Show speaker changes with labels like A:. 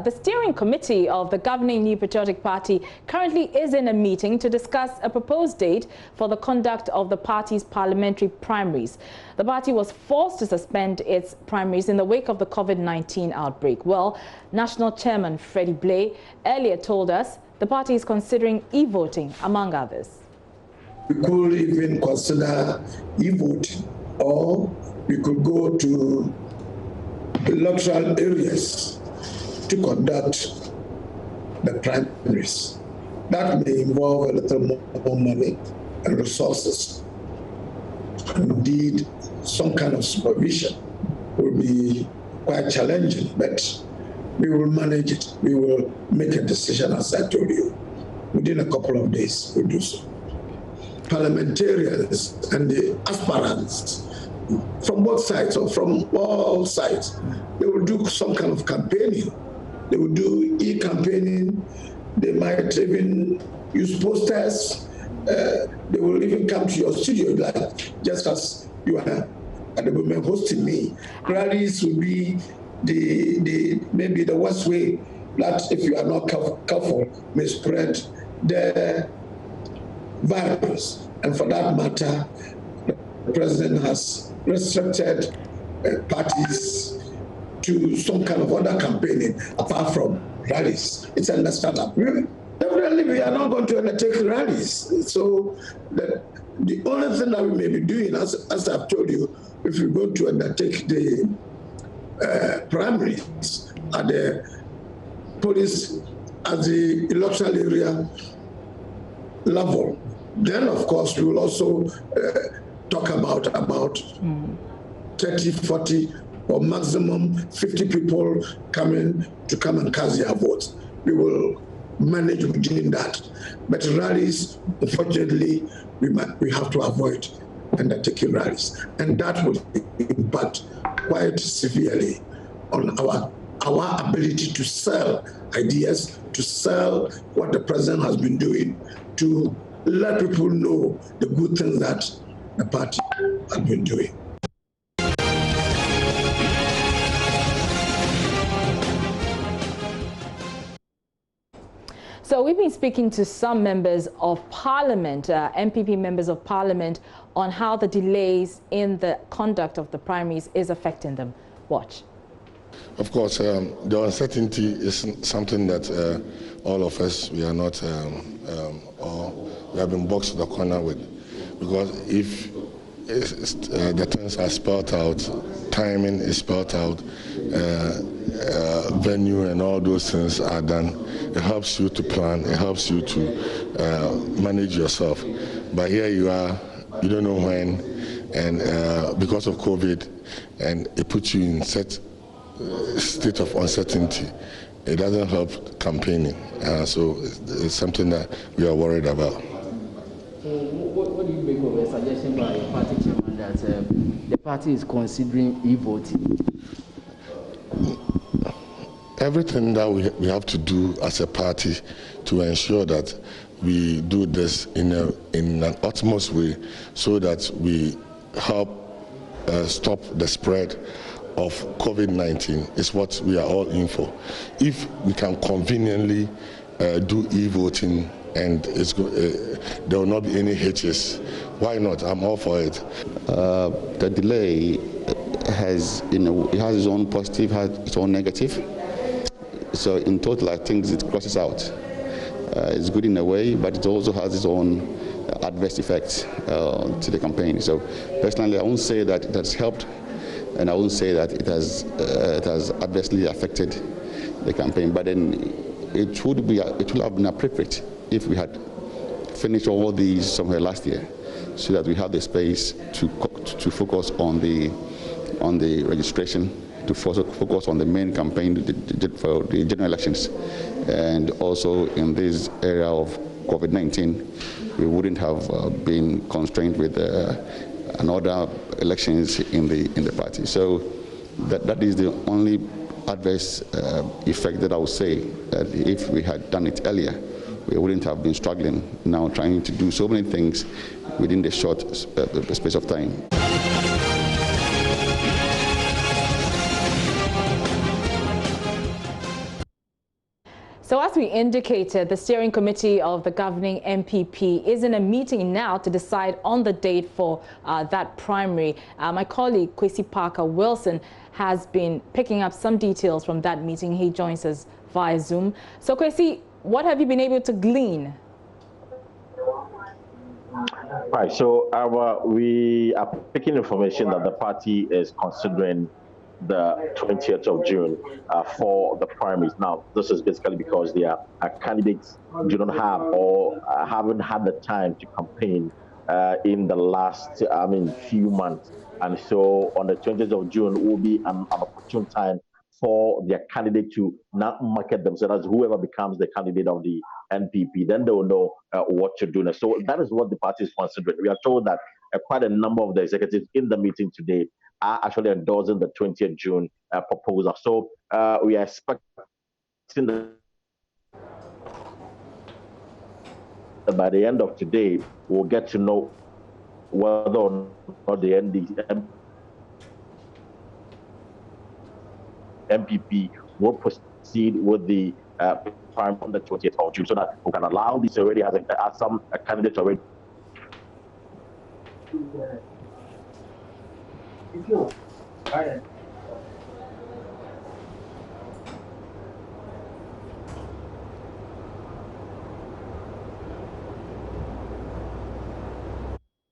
A: The steering committee of the governing New Patriotic Party currently is in a meeting to discuss a proposed date for the conduct of the party's parliamentary primaries. The party was forced to suspend its primaries in the wake of the COVID-19 outbreak. Well, National Chairman Freddie Blay earlier told us the party is considering e-voting, among others.
B: We could even consider e-voting, or we could go to electoral areas to conduct the primaries. That may involve a little more money and resources. Indeed, some kind of supervision will be quite challenging, but we will manage it. We will make a decision, as I told you. Within a couple of days, we'll do so. Parliamentarians and the aspirants from both sides or from all sides, they will do some kind of campaigning. They will do e-campaigning. They might even use posters. They will even come to your studio, like just as you are at the moment hosting me. Rallies will be maybe the worst way that, if you are not careful, may spread the virus. And for that matter, the president has restricted parties to some kind of other campaigning apart from rallies. It's understandable. Definitely, we are not going to undertake rallies. So the only thing that we may be doing, as I've told you, if we're going to undertake the primaries at the police, at the electoral area level, then of course we will also talk about 30, 40, or maximum 50 people come and cast their votes. We will manage within that. But rallies, unfortunately, we have to avoid undertaking rallies. And that will impact quite severely on our ability to sell ideas, to sell what the president has been doing, to let people know the good things that the party has been doing.
A: So we've been speaking to some members of parliament, NPP members of parliament, on how the delays in the conduct of the primaries is affecting them. Watch.
C: Of course, the uncertainty is something that all of us, we are not, or we have been boxed to the corner with. Because if the things are spelled out, timing is spelled out, venue and all those things are done, it helps you to plan, it helps you to manage yourself. But here you are, you don't know when, and because of COVID, and it puts you in state of uncertainty. It doesn't help campaigning, so it's something that we are worried about.
D: What do you make of a suggestion by your party chairman that the party is considering e-voting?
C: Everything that we have to do as a party to ensure that we do this in an utmost way, so that we help stop the spread of COVID-19 is what we are all in for. If we can conveniently do e-voting and there will not be any hitches, why not? I'm all for it.
E: The delay has, it has its own positive, has its own negative. So in total, I think it crosses out. It's good in a way, but it also has its own adverse effects to the campaign. So personally, I won't say that it has helped, and I won't say that it has adversely affected the campaign. But then it would have been appropriate if we had finished all these somewhere last year, so that we have the space to focus on the registration, to focus on the main campaign for the general elections, and also in this area of COVID-19, we wouldn't have been constrained with another elections in the party. So that is the only adverse effect that I would say, that if we had done it earlier, we wouldn't have been struggling now trying to do so many things within the short space of time.
A: So as we indicated, the steering committee of the governing NPP is in a meeting now to decide on the date for that primary. My colleague Kwesi Parker Wilson has been picking up some details from that meeting. He joins us via Zoom. So Kwesi, what have you been able to glean?
F: Right, so we are picking information that the party is considering the 20th of June for the primaries. Now, this is basically because their candidates do not have or haven't had the time to campaign in the last, few months. And so on the 20th of June will be an opportune time for their candidate to not market themselves as whoever becomes the candidate of the NPP. Then they will know what to do next. So that is what the party is considering. We are told that quite a number of the executives in the meeting today are actually endorsing the 20th June proposal. So we are expecting that by the end of today, we'll get to know whether or not the NPP will proceed with the prime on the 20th of June, so that we can allow this already as some candidates already.